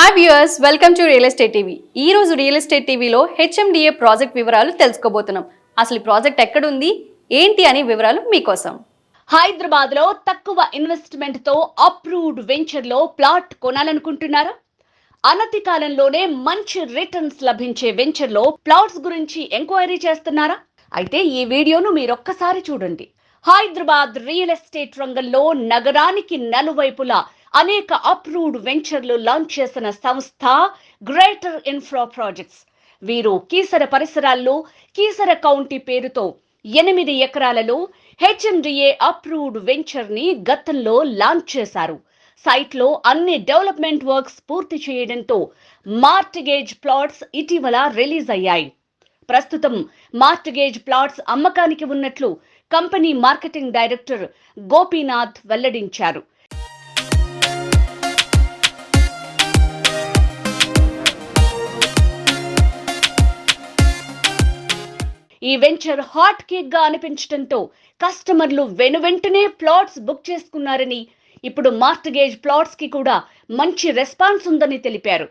Hi viewers, welcome to real estate TV. ఈ రోజు real estate టీవీలో హెచ్ఎండిఏ ప్రాజెక్ట్ వివరాలు తెలుసుకోబోతున్నాం. అసలు ఈ ప్రాజెక్ట్ ఎక్కడుంది, ఏంటి అని వివరాలు మీకోసం. హైదరాబాద్ లో తక్కువ ఇన్వెస్ట్మెంట్ తో అప్రూవ్డ్ వెంచర్ లో ప్లాట్ కొనాలనుకుంటున్నారా? అనతి కాలంలోనే మంచి రిటర్న్స్ లభించే వెంచర్ లో ప్లాట్స్ గురించి ఎంక్వైరీ చేస్తున్నారా? అయితే ఈ వీడియోను మీరొక్కసారి చూడండి. హైదరాబాద్ రియల్ ఎస్టేట్ రంగంలో నగరానికి నలువైపులా అనేక అప్రూవ్డ్ వెంచర్లు లాంచ్ చేసిన సంస్థ గ్రేటర్ ఇన్ఫ్రా ప్రాజెక్ట్స్. వీరు కీసర పరిసరాల్లో కీసర కౌంటీ పేరుతో 8 ఎకరాలలో హెచ్ఎండిఏ అప్రూవ్డ్ వెంచర్ ని గతంలో లాంచ్ చేశారు. సైట్ లో అన్ని డెవలప్మెంట్ వర్క్స్ పూర్తి చేయడంతో మార్టిగేజ్ ప్లాట్స్ ఇటీవల రిలీజ్ అయ్యాయి. ప్రస్తుతం మార్టిగేజ్ ప్లాట్స్ అమ్మకానికి ఉన్నట్లు కంపెనీ మార్కెటింగ్ డైరెక్టర్ గోపీనాథ్ వెల్లడించారు. ఈ వెంచర్ హాట్ కేక్ గా అనిపించడంతో కస్టమర్లు వెనువెంటనే ప్లాట్స్ బుక్ చేసుకున్నారని, ఇప్పుడు మార్టిగేజ్ ప్లాట్స్ కి కూడా మంచి రెస్పాన్స్ ఉందని తెలిపారు.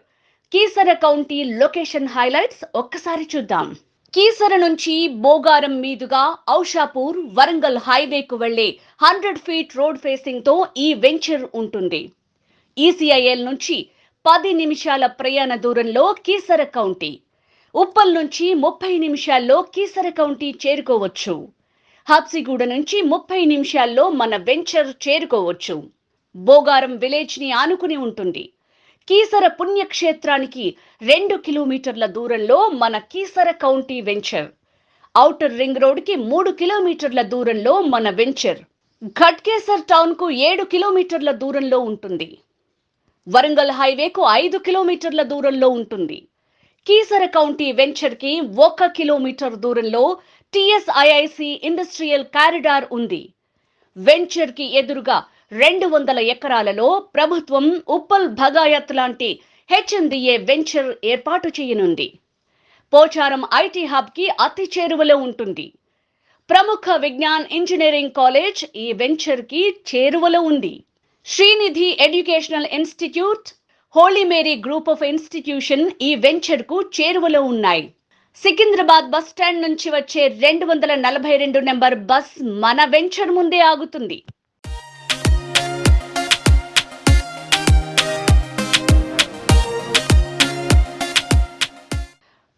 కీసర కౌంటీ లొకేషన్ హైలైట్స్ ఒక్కసారి చూద్దాం. కీసర నుంచి బోగారం మీదుగా ఔషాపూర్ వరంగల్ హైవేకు వెళ్లే 100 ఫీట్ రోడ్ ఫేసింగ్ తో ఈ వెంచర్ ఉంటుంది. ఈసీఐఎల్ నుంచి 10 నిమిషాల ప్రయాణ దూరంలో కీసర కౌంటీ. ఉప్పల్ నుంచి 30 నిమిషాల్లో కీసర కౌంటీ చేరుకోవచ్చు. హబ్సిగూడ నుంచి 30 నిమిషాల్లో మన వెంచర్ చేరుకోవచ్చు. బోగారం విలేజ్ ని ఆనుకుని ఉంటుంది. కీసర పుణ్యక్షేత్రానికి 2 కిలోమీటర్ల దూరంలో మన Keesara county venture. Outer ring road కి 3 కిలోమీటర్ల దూరంలో మన వెంచర్. ఘట్కేసర్ టౌన్ కు 7 కిలోమీటర్ల దూరంలో ఉంటుంది. వరంగల్ హైవేకు 5 కిలోమీటర్ల దూరంలో ఉంటుంది. కీసర కౌంటీ వెంచర్ కి 1 కిలోమీటర్ దూరంలో టిఎస్ఐఐసి ఇండస్ట్రియల్ కారిడార్ ఉంది. వెంచర్ కి ఎదురుగా 200 ఎకరాలలో ప్రభుత్వం ఉప్పల్ భగాయత్ లాంటి హెచ్ఎండిఏ వెంచర్ ఏర్పాటు చేయనుంది. పోచారం ఐటీ హబ్ కి అతి చేరువలో ఉంటుంది. ప్రముఖ విజ్ఞాన్ ఇంజనీరింగ్ కాలేజ్ ఈ వెంచర్ కి చేరువలో ఉంది. Srinidhi educational institute, holy Mary group of institution ఈ వెంచర్ కు చేరువలో ఉన్నాయి. సికింద్రాబాద్ బస్ స్టాండ్ నుంచి వచ్చే 242 నెంబర్ బస్ మన వెంచర్ ముందే ఆగుతుంది.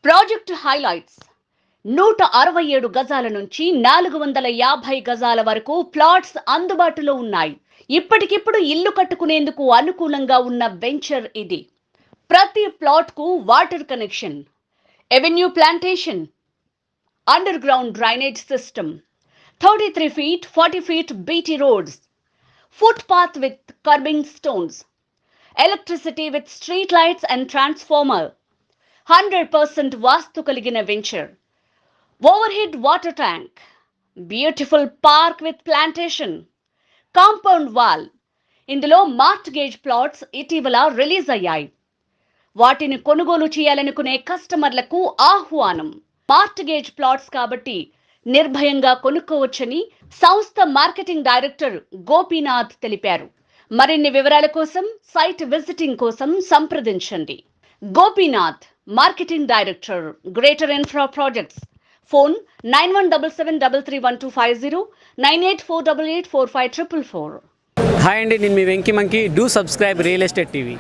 ప్రాజెక్ట్ హైలైట్స్: 167 గజాల నుంచి 450 గజాల వరకు ప్లాట్స్ అందుబాటులో ఉన్నాయి. ఇప్పటికిప్పుడు ఇల్లు కట్టుకునేందుకు అనుకూలంగా ఉన్న వెంచర్ ఇది. ప్రతి ప్లాట్ కు water connection, avenue plantation, under ground drainage system, 33 feet 40 feet BT roads, foot path with kerbing stones, electricity with street lights and transformer. 100% వాస్తు కలిగిన venture. Over head water tank, beautiful park with plantation, compound wall. ఇందులో mortgage plots ఇటీవల release అయ్యాయి. వాటిని కొనుగోలు చేయాలనుకునే కస్టమర్లకు ఆహ్వానం. Mortgage plots కాబట్టి నిర్భయంగా కొనుక్కోవచ్చని సంస్థ మార్కెటింగ్ డైరెక్టర్ గోపీనాథ్ తెలిపారు. మరిన్ని వివరాల కోసం సైట్ విజిటింగ్ కోసం సంప్రదించండి. Gopinath, marketing director, greater infra projects. Phone 9177331250, 9848845444. Hi అండి, నేను మీ Venky monkey. Do subscribe real estate TV.